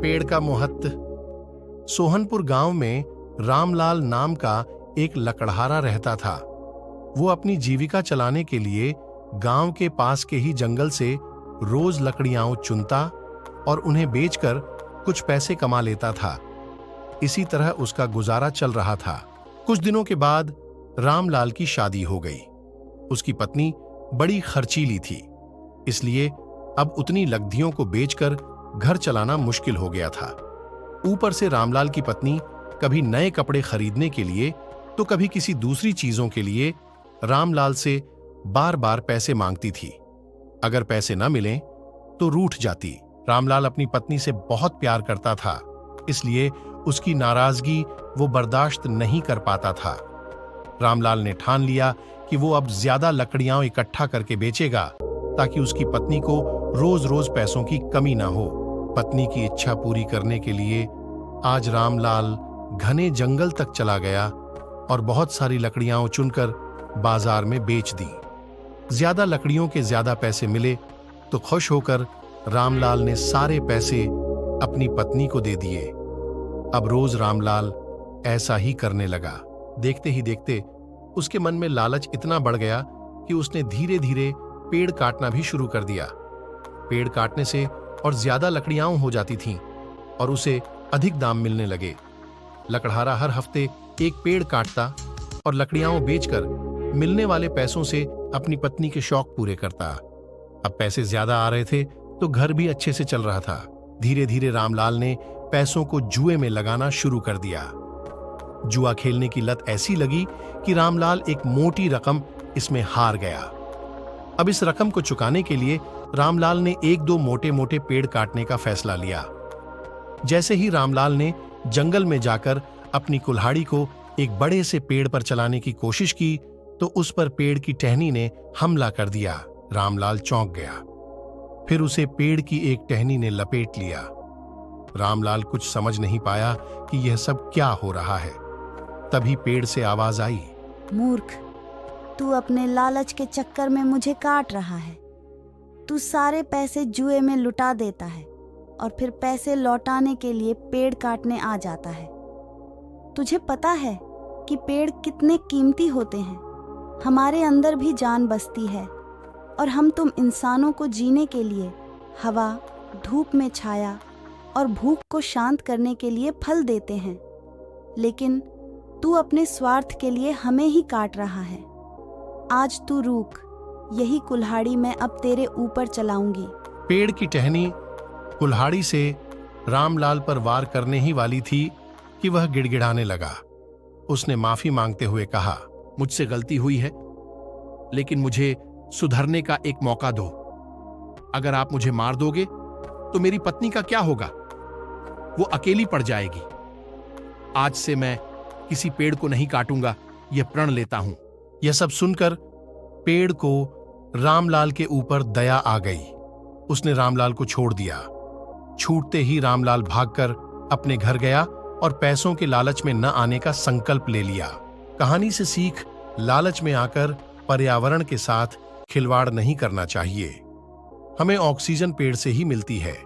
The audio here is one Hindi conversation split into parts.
पेड़ का महत्व। सोहनपुर गांव में रामलाल नाम का एक लकड़हारा रहता था। वो अपनी जीविका चलाने के लिए गांव के पास के ही जंगल से रोज लकड़ियां चुनता और उन्हें बेचकर कुछ पैसे कमा लेता था। इसी तरह उसका गुजारा चल रहा था। कुछ दिनों के बाद रामलाल की शादी हो गई। उसकी पत्नी बड़ी खर्चीली थी, इसलिए अब उतनी लग्धियों को बेचकर घर चलाना मुश्किल हो गया था। ऊपर से रामलाल की पत्नी कभी नए कपड़े खरीदने के लिए तो कभी किसी दूसरी चीजों के लिए रामलाल से बार बार पैसे मांगती थी। अगर पैसे न मिलें तो रूठ जाती। रामलाल अपनी पत्नी से बहुत प्यार करता था, इसलिए उसकी नाराजगी वो बर्दाश्त नहीं कर पाता था। रामलाल ने ठान लिया कि वो अब ज्यादा लकड़ियां इकट्ठा करके बेचेगा ताकि उसकी पत्नी को रोज रोज पैसों की कमी ना हो। पत्नी की इच्छा पूरी करने के लिए आज रामलाल घने जंगल तक चला गया और बहुत सारी लकड़ियां चुनकर बाजार में बेच दी। ज्यादा लकड़ियों के ज्यादा पैसे मिले तो खुश होकर रामलाल ने सारे पैसे अपनी पत्नी को दे दिए। अब रोज रामलाल ऐसा ही करने लगा। देखते ही देखते उसके मन में लालच इतना बढ़ गया कि उसने धीरे धीरे पेड़ काटना भी शुरू कर दिया। पेड़ काटने से और ज्यादा लकड़ियां हो जाती थीं और उसे अधिक दाम मिलने लगे। लकड़हारा हर हफ्ते एक पेड़ काटता और लकड़ियां बेचकर मिलने वाले पैसों से अपनी पत्नी के शौक पूरे करता। अब पैसे ज्यादा आ रहे थे तो घर भी अच्छे से चल रहा था। धीरे धीरे रामलाल ने पैसों को जुए में लगाना शुरू कर दिया। जुआ खेलने की लत ऐसी लगी कि रामलाल एक मोटी रकम इसमें हार गया। अब इस रकम को चुकाने के लिए रामलाल ने एक दो मोटे मोटे पेड़ काटने का फैसला लिया। जैसे ही रामलाल ने जंगल में जाकर अपनी कुल्हाड़ी को एक बड़े से पेड़ पर चलाने की कोशिश की तो उस पर पेड़ की टहनी ने हमला कर दिया। रामलाल चौंक गया। फिर उसे पेड़ की एक टहनी ने लपेट लिया। रामलाल कुछ समझ नहीं पाया कि यह सब क्या हो रहा है। तभी पेड़ से आवाज आई, मूर्ख, तू अपने लालच के चक्कर में मुझे काट रहा है। तू सारे पैसे जुए में लुटा देता है और फिर पैसे लौटाने के लिए पेड़ काटने आ जाता है। तुझे पता है कि पेड़ कितने कीमती होते हैं। हमारे अंदर भी जान बसती है और हम तुम इंसानों को जीने के लिए हवा, धूप में छाया और भूख को शांत करने के लिए फल देते हैं, लेकिन तू अपने स्वार्थ के लिए हमें ही काट रहा है। आज तू रुक, यही कुल्हाड़ी मैं अब तेरे ऊपर चलाऊंगी। पेड़ की टहनी कुल्हाड़ी से रामलाल पर वार करने ही वाली थी कि वह गिड़गिड़ाने लगा। उसने माफी मांगते हुए कहा, मुझसे गलती हुई है, लेकिन मुझे सुधरने का एक मौका दो। अगर आप मुझे मार दोगे तो मेरी पत्नी का क्या होगा? वो अकेली पड़ जाएगी। आज से मैं किसी पेड़ को नहीं काटूंगा, यह प्रण लेता हूं। यह सब सुनकर पेड़ को रामलाल के ऊपर दया आ गई। उसने रामलाल को छोड़ दिया। छूटते ही रामलाल भागकर अपने घर गया और पैसों के लालच में न आने का संकल्प ले लिया। कहानी से सीख, लालच में आकर पर्यावरण के साथ खिलवाड़ नहीं करना चाहिए। हमें ऑक्सीजन पेड़ से ही मिलती है।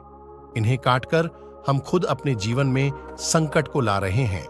इन्हें काटकर हम खुद अपने जीवन में संकट को ला रहे हैं।